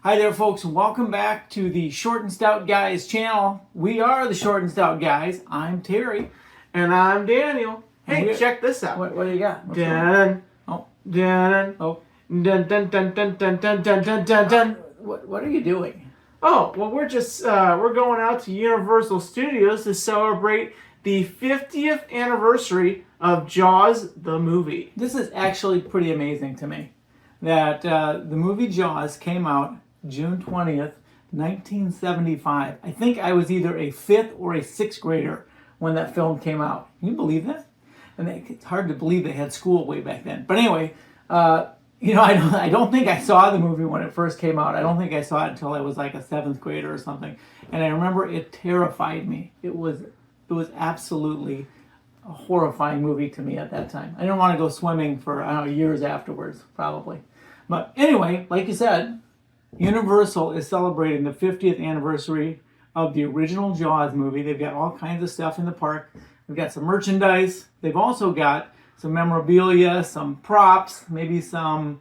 Hi there, folks. Welcome back to the Short and Stout Guys channel. We are the Short and Stout Guys. I'm Terry. And I'm Daniel. Hey, check this out. What do you got? Dun, Oh. dun, Oh. dun, dun, dun, dun, dun, dun, dun, dun, dun, dun. What are you doing? Oh, well, we're going out to Universal Studios to celebrate the 50th anniversary of Jaws, the movie. This is actually pretty amazing to me that the movie Jaws came out June 20th, 1975. I think I was either a 5th or a 6th grader when that film came out. Can you believe that? And it's hard to believe they had school way back then. But anyway, I don't think I saw the movie when it first came out. I don't think I saw it until I was like a 7th grader or something. And I remember it terrified me. It was absolutely a horrifying movie to me at that time. I didn't want to go swimming for, years afterwards, probably. But anyway, like you said, Universal is celebrating the 50th anniversary of the original Jaws movie. They've got all kinds of stuff in the park. They've got some merchandise. They've also got some memorabilia, some props, maybe some,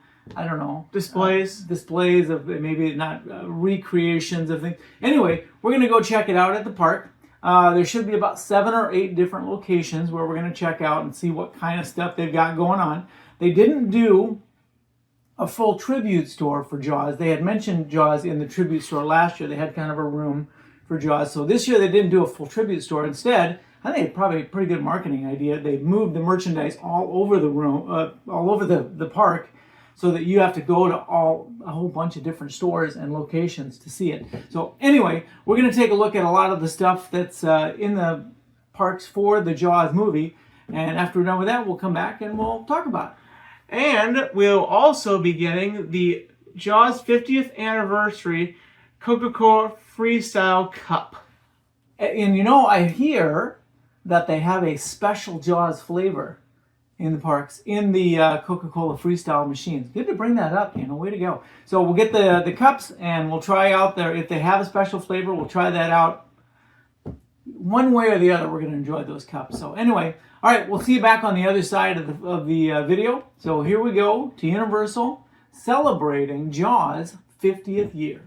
Displays. Displays of maybe not recreations of things. Anyway, we're going to go check it out at the park. There should be about 7 or 8 different locations where we're going to check out and see what kind of stuff they've got going on. They didn't do a full tribute store for Jaws. They had mentioned Jaws in the tribute store last year. They had kind of a room for Jaws. So this year they didn't do a full tribute store. Instead, I think it's probably a pretty good marketing idea. They moved the merchandise all over the room, all over the park, so that you have to go to a whole bunch of different stores and locations to see it. So anyway, we're going to take a look at a lot of the stuff that's in the parks for the Jaws movie. And after we're done with that, we'll come back and we'll talk about it. And we'll also be getting the Jaws 50th anniversary Coca-Cola Freestyle Cup. And I hear that they have a special Jaws flavor in the parks, in the Coca-Cola Freestyle machines. Good to bring that up, way to go. So we'll get the cups and we'll try out if they have a special flavor, we'll try that out. One way or the other, we're going to enjoy those cups. So anyway, all right, we'll see you back on the other side of the video. So here we go to Universal celebrating Jaws' 50th year.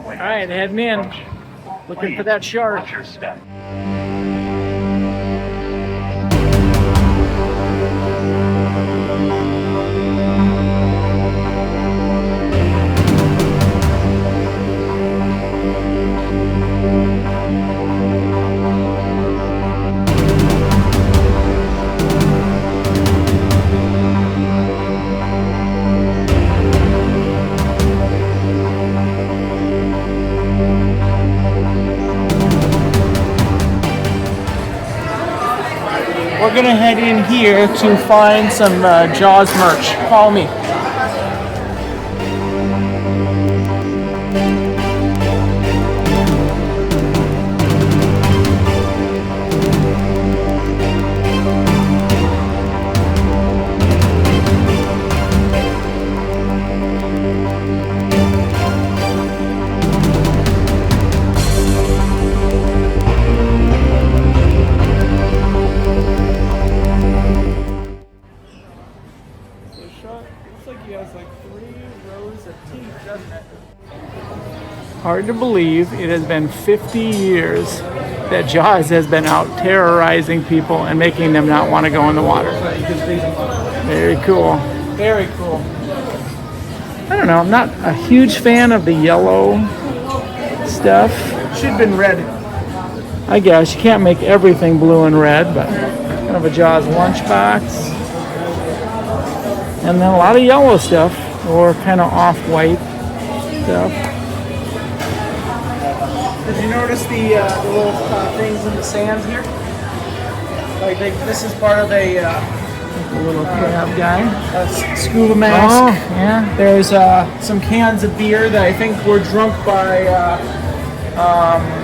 All right, heading in, looking for that shark. We're gonna head in here to find some Jaws merch. Follow me. Hard to believe it has been 50 years that Jaws has been out terrorizing people and making them not want to go in the water. Very cool. Very cool. I don't know, I'm not a huge fan of the yellow stuff. Should have been red. I guess you can't make everything blue and red, but kind of a Jaws lunchbox. And then a lot of yellow stuff, or kind of off-white stuff. Did you notice the little things in the sand here? Like this is part of a little crab guy. Scuba mask. Oh, yeah. There's some cans of beer that I think were drunk by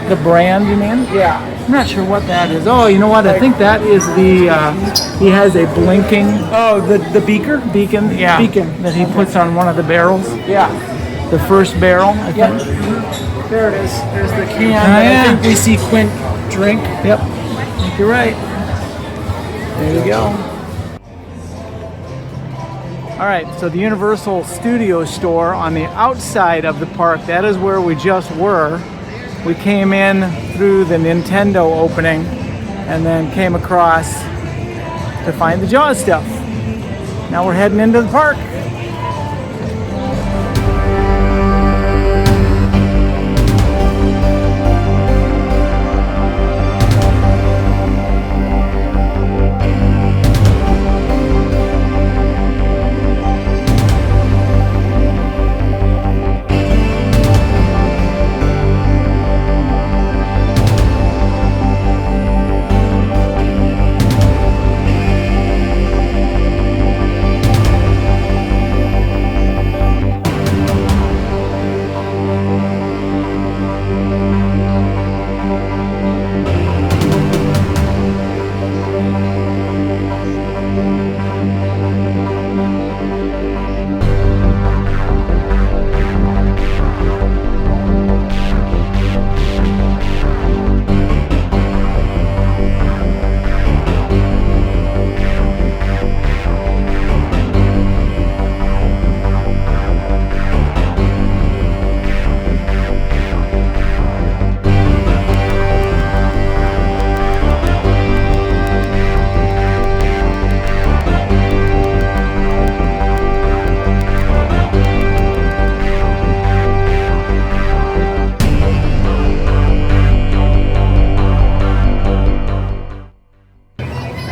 the brand, you mean? Yeah. I'm not sure what that is. Oh, you know what? I think that is the, he has a blinking... Oh, the beaker? Beacon, yeah. Beacon. That he puts on one of the barrels. Yeah. the first barrel, I think. There it is. There's the can Oh, that yeah. I think we see Quint drink. Yep, I think you're right. There you go. All right, so the Universal Studio Store on the outside of the park, that is where we just were. We came in through the Nintendo opening and then came across to find the Jaws stuff. Now we're heading into the park.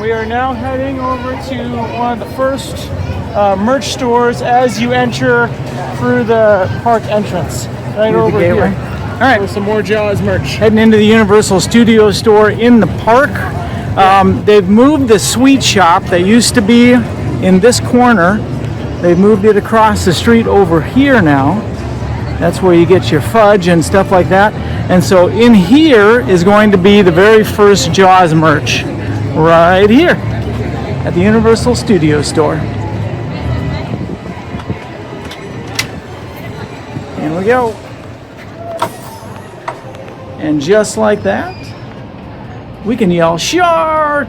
We are now heading over to one of the first merch stores as you enter through the park entrance. Right Through the over gateway. here. All right, With some more Jaws merch. heading into the Universal Studio Store in the park. They've moved the sweet shop that used to be in this corner. They've moved it across the street over here now. That's where you get your fudge and stuff like that. And so in here is going to be the very first Jaws merch. Right here at the Universal Studio Store. Here we go. And just like that, we can yell shark.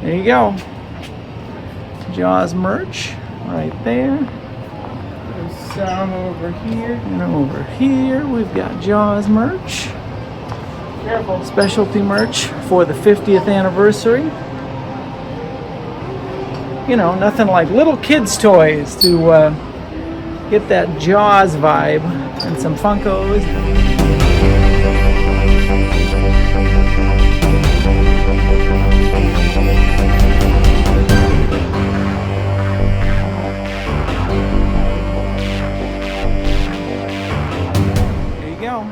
There you go. Jaws merch right there. There's some over here. And over here we've got Jaws merch. Careful. Specialty merch for the 50th anniversary. You know, nothing like little kids' toys to get that Jaws vibe, and some Funkos. There you go.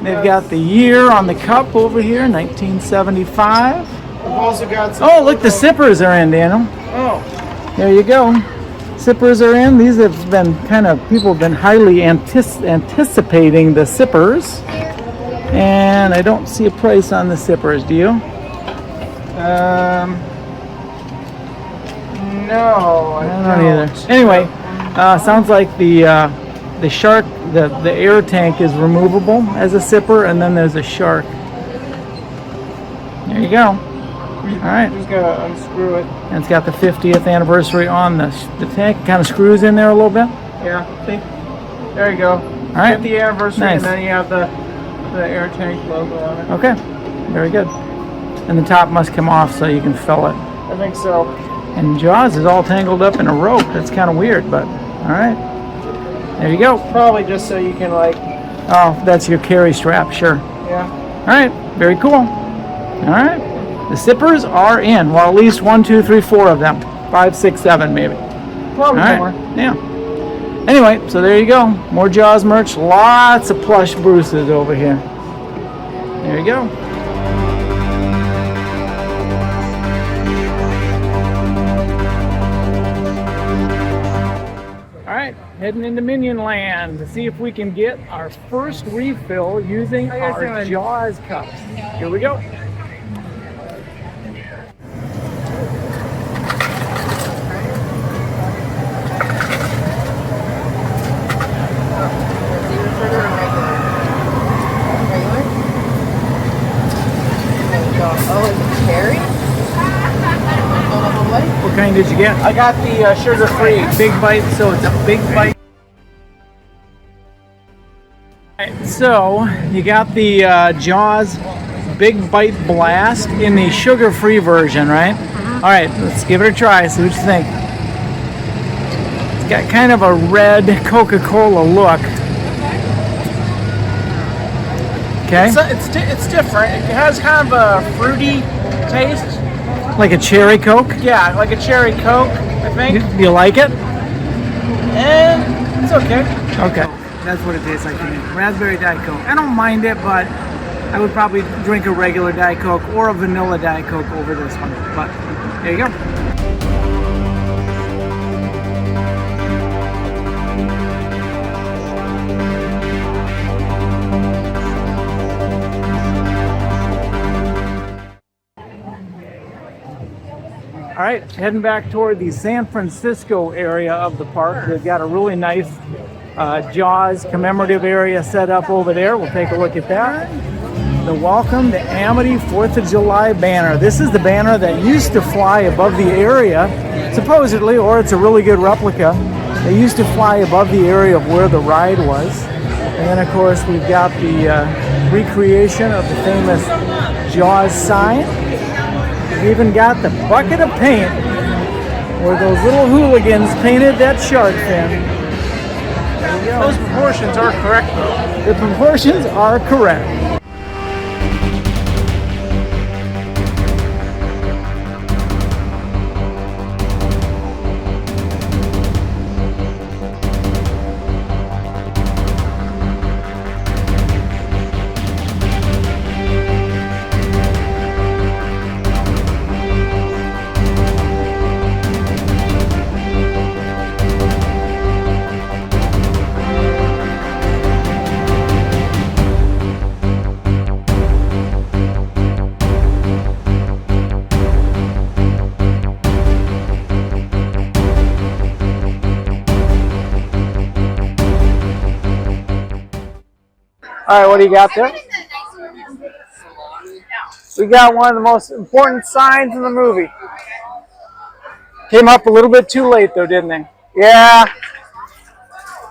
They've got the year on the cup over here, 1975. We've also got some. Oh, look, the sippers are in, Daniel. Oh, There you go. Sippers are in. These have been people have been highly anticipating the sippers. And I don't see a price on the sippers, do you? no, I don't either. Anyway, sounds like the shark, the air tank is removable as a sipper, and then there's a shark. There you go. All right. Just gotta unscrew it. And it's got the 50th anniversary on the tank. Kind of screws in there a little bit. Yeah, see? There you go. All right. 50th anniversary, Nice. and then you have the air tank logo on it. Okay. Very good. And the top must come off so you can fill it. I think so. And Jaws is all tangled up in a rope. That's kind of weird, but all right. There you go. Probably just so you can Oh, that's your carry strap. Sure. yeah. All right. Very cool. All right. The sippers are in. Well, at least 1, 2, 3, 4 of them. 5, 6, 7, maybe. Probably All right. more. Yeah. Anyway, so there you go. More Jaws merch. Lots of plush Bruces over here. There you go. All right, heading into Minion Land to see if we can get our first refill using How you guys our doing? Jaws cups. Here we go. kind did you get? I got the sugar-free. Big bite, so it's a big bite. Alright, so you got the Jaws Big Bite Blast in the sugar-free version, right? Alright, let's give it a try, see what you think. It's got kind of a red Coca-Cola look. Okay. It's different. It has kind of a fruity taste. Like a cherry Coke? Yeah, like a cherry Coke, I think. Do you like it? And it's okay. Okay. That's what it tastes like to me. Raspberry Diet Coke. I don't mind it, but I would probably drink a regular Diet Coke or a vanilla Diet Coke over this one. But there you go. All right, heading back toward the San Francisco area of the park. They've got a really nice Jaws commemorative area set up over there. We'll take a look at that. The Welcome to Amity 4th of July banner. This is the banner that used to fly above the area, supposedly, or it's a really good replica. They used to fly above the area of where the ride was. And then, of course, we've got the recreation of the famous Jaws sign. We've even got the bucket of paint where those little hooligans painted that shark fin. There we go. Those proportions are correct, though. The proportions are correct. All right, what do you got there? We got one of the most important signs in the movie. Came up a little bit too late, though, didn't they? Yeah.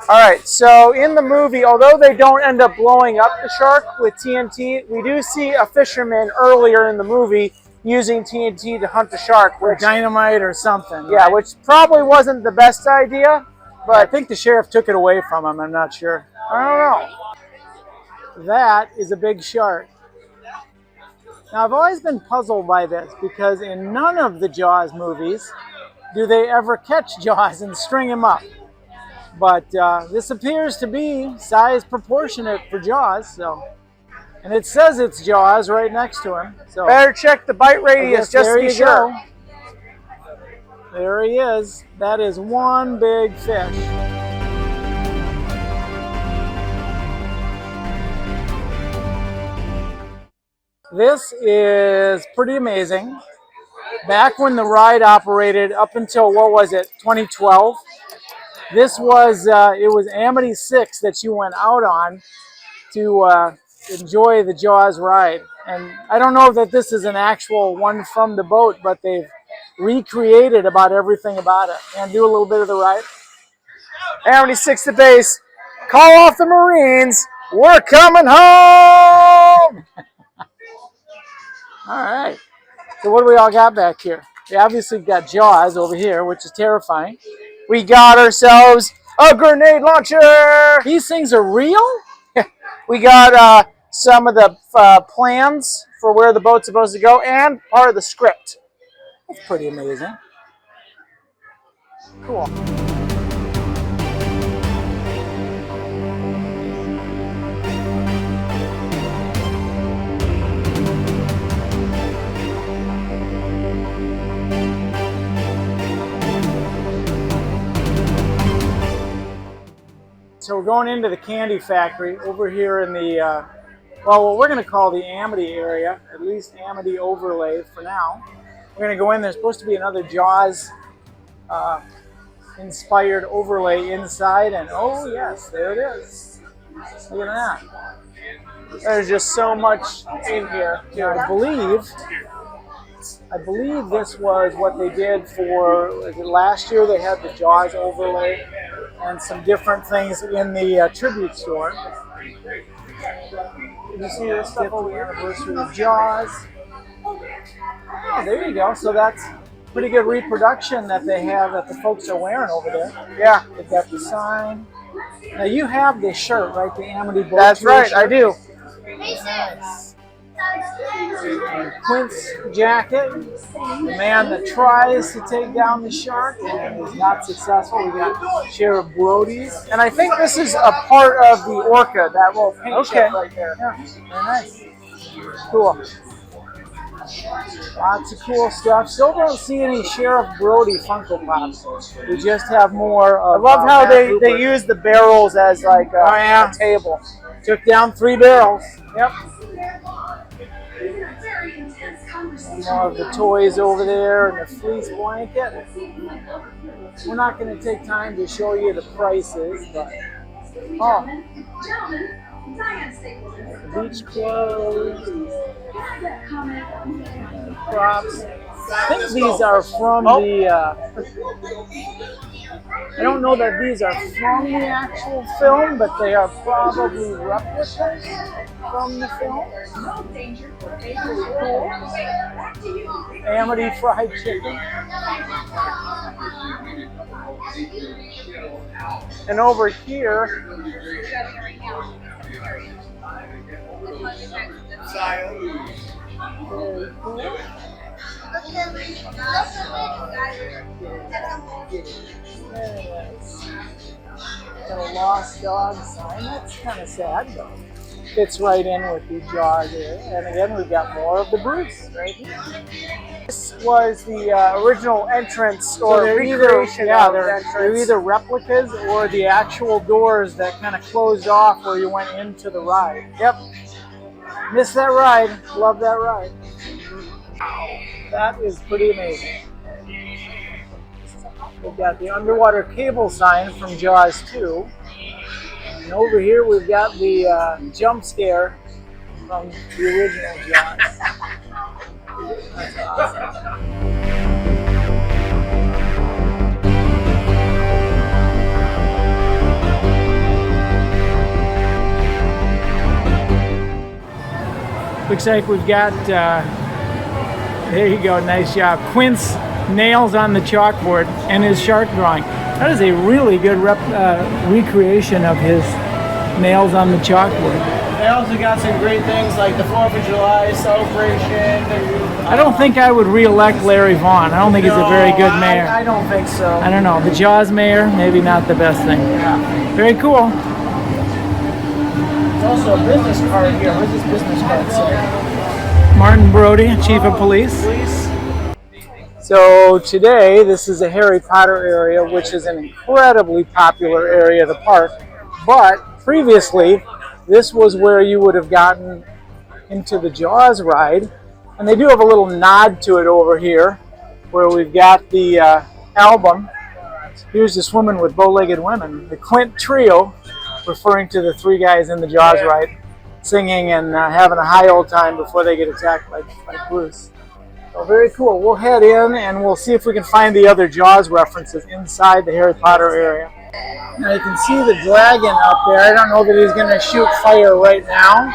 All right, so in the movie, although they don't end up blowing up the shark with TNT, we do see a fisherman earlier in the movie using TNT to hunt the shark. Or dynamite or something. Yeah, which probably wasn't the best idea, But I but think the sheriff took it away from him. I'm not sure. I don't know. That is a big shark. Now, I've always been puzzled by this because in none of the Jaws movies do they ever catch Jaws and string him up. But this appears to be size proportionate for Jaws, so. And it says it's Jaws right next to him. So Better check the bite I radius guess just there to be you sure. go. There he is. That is one big fish. This is pretty amazing. Back when the ride operated up until, what was it, 2012, this was, it was Amity 6 that you went out on to enjoy the Jaws ride. And I don't know that this is an actual one from the boat, but they've recreated about everything about it. And do a little bit of the ride. Amity 6 to base. Call off the Marines. We're coming home. All right. So what do we all got back here? We obviously got Jaws over here, which is terrifying. We got ourselves a grenade launcher. These things are real? We got some of the plans for where the boat's supposed to go and part of the script. That's pretty amazing. Cool. So we're going into the candy factory over here in the, well, what we're going to call the Amity area, at least Amity overlay for now. We're going to go in. There's supposed to be another Jaws inspired overlay inside, and oh yes, there it is. Look at that. There's just so much in here. I believe I believe this was what they did for, was it last year they had the Jaws overlay and some different things in the tribute store. Did you see this stuff over here? Anniversary of Jaws. Oh, there you go. So that's pretty good reproduction that they have that the folks are wearing over there. Yeah. They've got the sign. Now you have this shirt, right? The Amity Boat. That's right, shirt. I do. Nice. And Quint's jacket, the man that tries to take down the shark and is not successful. We got Sheriff Brody's. And I think this is a part of the orca, that little paint Okay. chip right there. Yeah, very nice. Cool. Lots of cool stuff. Still don't see any Sheriff Brody Funko Pops. We just have more I of love how Matt they Rupert. use the barrels as like a table. Took down 3 barrels. Yep. More of the toys over there and the fleece blanket. We're not going to take time to show you the prices, but beach clothes, props. I think these are from the. I don't know that these are from the actual film, but they are probably replicas from the film. Cool. Amity fried chicken. And over here, Very cool. Very nice. Got a lost dog sign. That's kind of sad, but fits right in with the Jaws area. And again, we've got more of the Bruce right here. this was the original entrance So or they're either, recreation yeah, of the they're entrance. either replicas or the actual doors that kind of closed off where you went into the ride. Yep. Missed that ride. Love that ride. That is pretty amazing. We've got the underwater cable sign from Jaws 2. And over here we've got the jump scare from the original Jaws. That's awesome. Looks like we've got, there you go, nice job. Quint's nails on the chalkboard and his shark drawing. That is a really good recreation of his nails on the chalkboard. They also got some great things like the 4th of July celebration. I don't think I would re-elect Larry Vaughn. I don't think he's a very good mayor. I don't think so. I don't know. The Jaws mayor, maybe not the best thing. Yeah. Very cool. There's also a business card here. Where's this business card say? Martin Brody, Chief of Police. So today, this is a Harry Potter area, which is an incredibly popular area of the park. But previously, this was where you would have gotten into the Jaws ride. And they do have a little nod to it over here, where we've got the album, Here's to Swimming with Bow-Legged Women, the Quint Trio, referring to the 3 guys in the Jaws ride, singing and having a high old time before they get attacked by Bruce. So very cool. We'll head in and we'll see if we can find the other Jaws references inside the Harry Potter area. Now you can see the dragon up there. I don't know that he's going to shoot fire right now,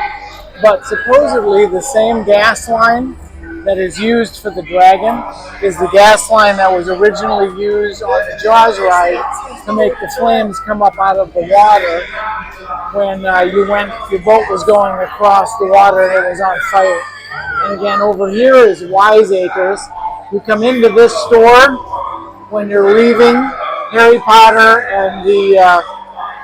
but supposedly the same gas line that is used for the dragon is the gas line that was originally used on the Jaws ride to make the flames come up out of the water when your boat was going across the water and it was on fire. And again, over here is Wiseacres. You come into this store when you're leaving Harry Potter and the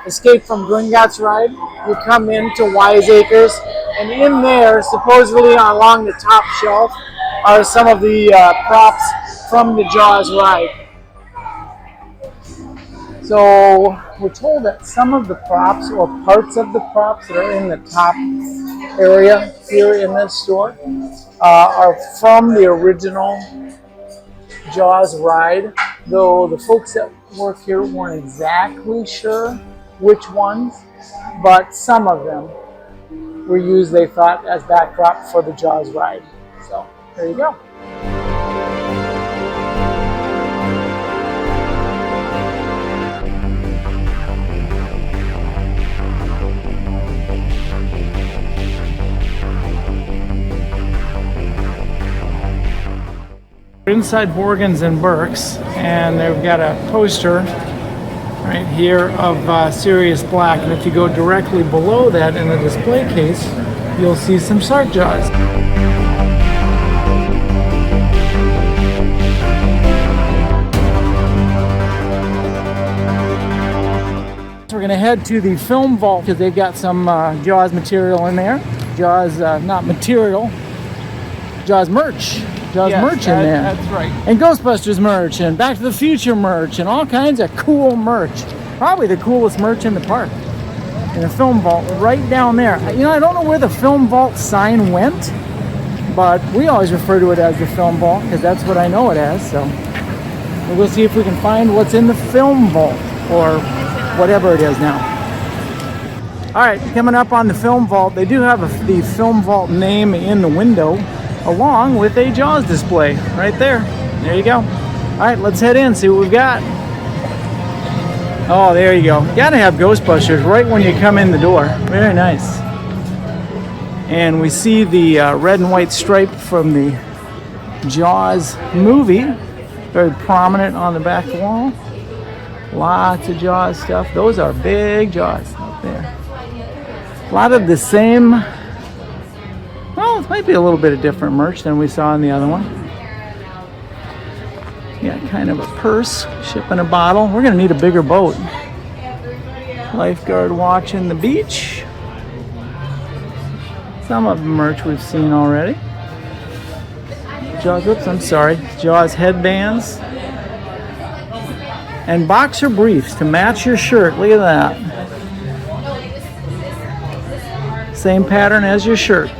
Escape from Gringotts ride. You come into Wiseacres, and in there, supposedly along the top shelf, are some of the props from the Jaws ride. So we're told that some of the props or parts of the props that are in the top area here in this store are from the original Jaws ride, though the folks that work here weren't exactly sure which ones, but some of them were used, they thought, as backdrop for the Jaws ride. So there you go. Inside Borgans and Burke's, and they've got a poster right here of Sirius Black, and if you go directly below that in the display case, you'll see some Sark Jaws. So we're going to head to the film vault because they've got some Jaws material in there. Jaws, not material, Jaws merch. Jaws merch in there. That's right. And Ghostbusters merch and Back to the Future merch and all kinds of cool merch. Probably the coolest merch in the park. In the film vault right down there. You know, I don't know where the film vault sign went, but we always refer to it as the film vault because that's what I know it as. So we'll see if we can find what's in the film vault or whatever it is now. All right, coming up on the film vault, they do have the film vault name in the window, along with a Jaws display right there. There you go. All right, let's head in, see what we've got. Oh, there you go. You gotta have Ghostbusters right when you come in the door. Very nice. And we see the red and white stripe from the Jaws movie, very prominent on the back wall. Lots of Jaws stuff. Those are big Jaws up there. A lot of the same. Well, it might be a little bit of different merch than we saw in the other one. Yeah, kind of a purse, shipping a bottle. We're gonna need a bigger boat. Lifeguard watching the beach. Some of the merch we've seen already. Jaws, whoops, I'm sorry. Jaws headbands. And boxer briefs to match your shirt. Look at that. Same pattern as your shirt.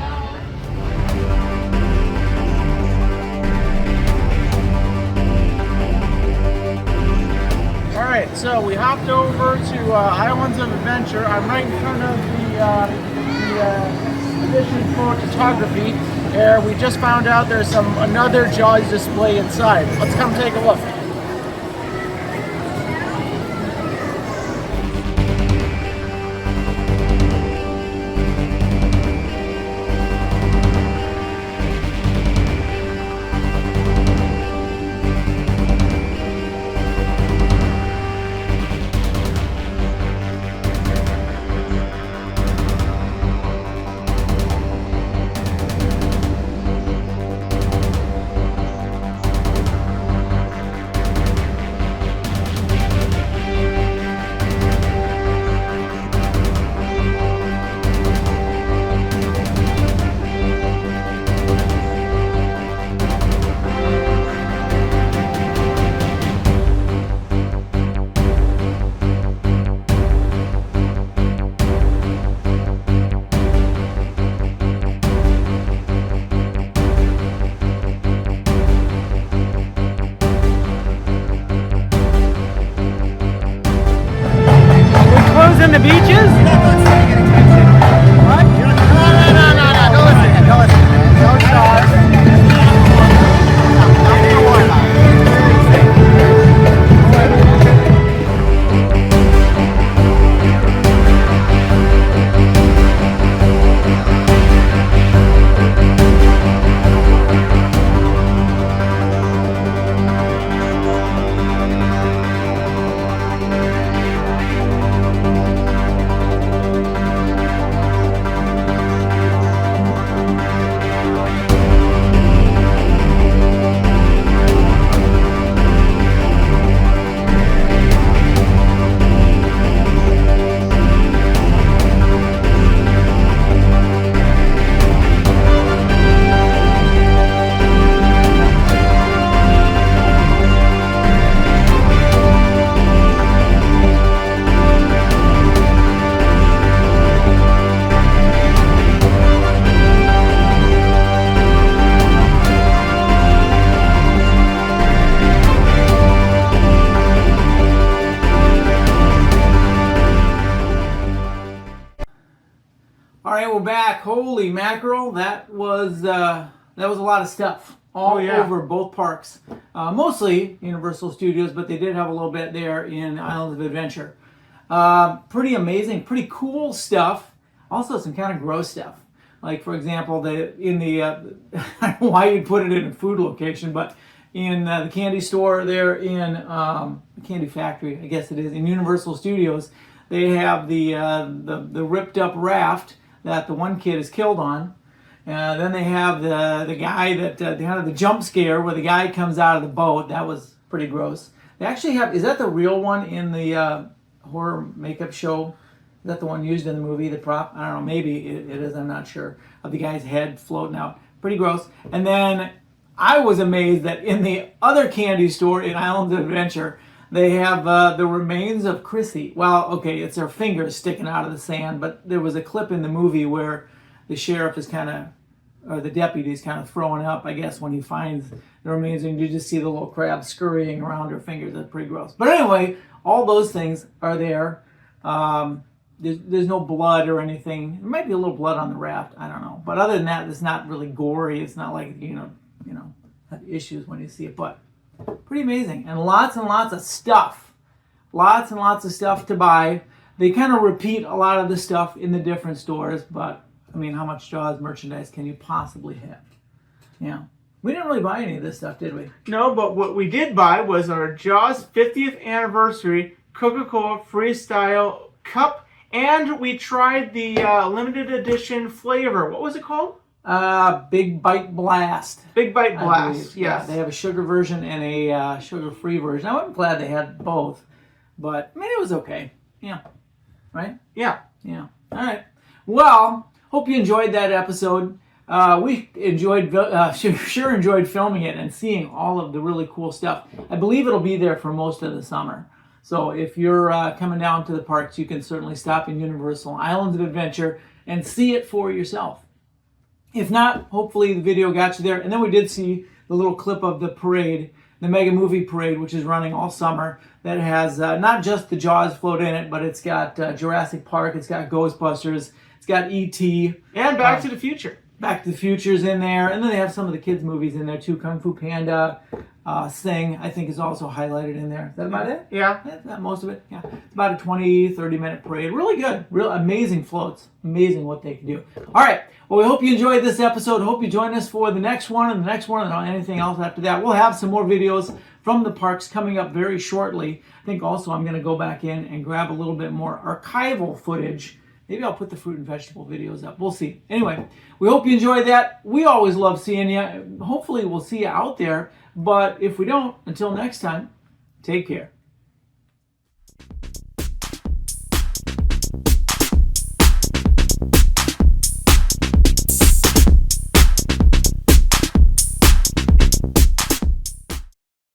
So we hopped over to Islands of Adventure. I'm right in front of the Edition photography. Here we just found out there's another Jaws display inside. Let's come take a look. In the beaches? What? No, don't listen. Don't listen. Don't stop. Back. Holy mackerel! That was a lot of stuff all over both parks. Mostly Universal Studios, but they did have a little bit there in Islands of Adventure. Pretty amazing, pretty cool stuff. Also some kind of gross stuff. Like for example, I don't know why you'd put it in a food location, but in the candy store there in the Candy Factory, I guess it is, in Universal Studios. They have the ripped up raft that the one kid is killed on. Then they have the guy that kind of the jump scare where the guy comes out of the boat. That was pretty gross. They actually have, is that the real one in the horror makeup show? Is that the one used in the movie, the prop? I don't know, maybe it is, I'm not sure. Of the guy's head floating out. Pretty gross. And then I was amazed that in the other candy store in Islands of Adventure, they have the remains of Chrissy. Well, okay, it's her fingers sticking out of the sand, but there was a clip in the movie where the sheriff is kind of, or the deputy is kind of throwing up, I guess, when he finds the remains, and you just see the little crab scurrying around her fingers. That's pretty gross. But anyway, all those things are there. There's no blood or anything. There might be a little blood on the raft. I don't know. But other than that, it's not really gory. It's not like, you know, have issues when you see it. But pretty amazing. And lots of stuff. Lots and lots of stuff to buy. They kind of repeat a lot of the stuff in the different stores. But, I mean, how much Jaws merchandise can you possibly have? Yeah. We didn't really buy any of this stuff, did we? No, but what we did buy was our Jaws 50th anniversary Coca-Cola Freestyle Cup. And we tried the limited edition flavor. What was it called? Big Bite Blast. Big Bite Blast, yes. Yeah, they have a sugar version and a sugar-free version. I'm glad they had both. But, I mean, it was okay. Yeah. Right? Yeah. Yeah. All right. Well, hope you enjoyed that episode. We enjoyed, sure enjoyed filming it and seeing all of the really cool stuff. I believe it'll be there for most of the summer. So if you're coming down to the parks, you can certainly stop in Universal Islands of Adventure and see it for yourself. If not, hopefully the video got you there. And then we did see the little clip of the parade, the Mega Movie Parade, which is running all summer, that has not just the Jaws float in it, but it's got Jurassic Park, it's got Ghostbusters, it's got E.T. And Back to the Future. Back to the Future's in there. And then they have some of the kids' movies in there too. Kung Fu Panda, Sing, I think, is also highlighted in there. Is that about it? Yeah. That's most of it. Yeah. It's about a 20, 30-minute parade. Really good. Real amazing floats. Amazing what they can do. All right. Well, we hope you enjoyed this episode. Hope you join us for the next one and the next one and anything else after that. We'll have some more videos from the parks coming up very shortly. I think also I'm going to go back in and grab a little bit more archival footage. Maybe I'll put the fruit and vegetable videos up. We'll see. Anyway, we hope you enjoyed that. We always love seeing you. Hopefully we'll see you out there. But if we don't, until next time, take care.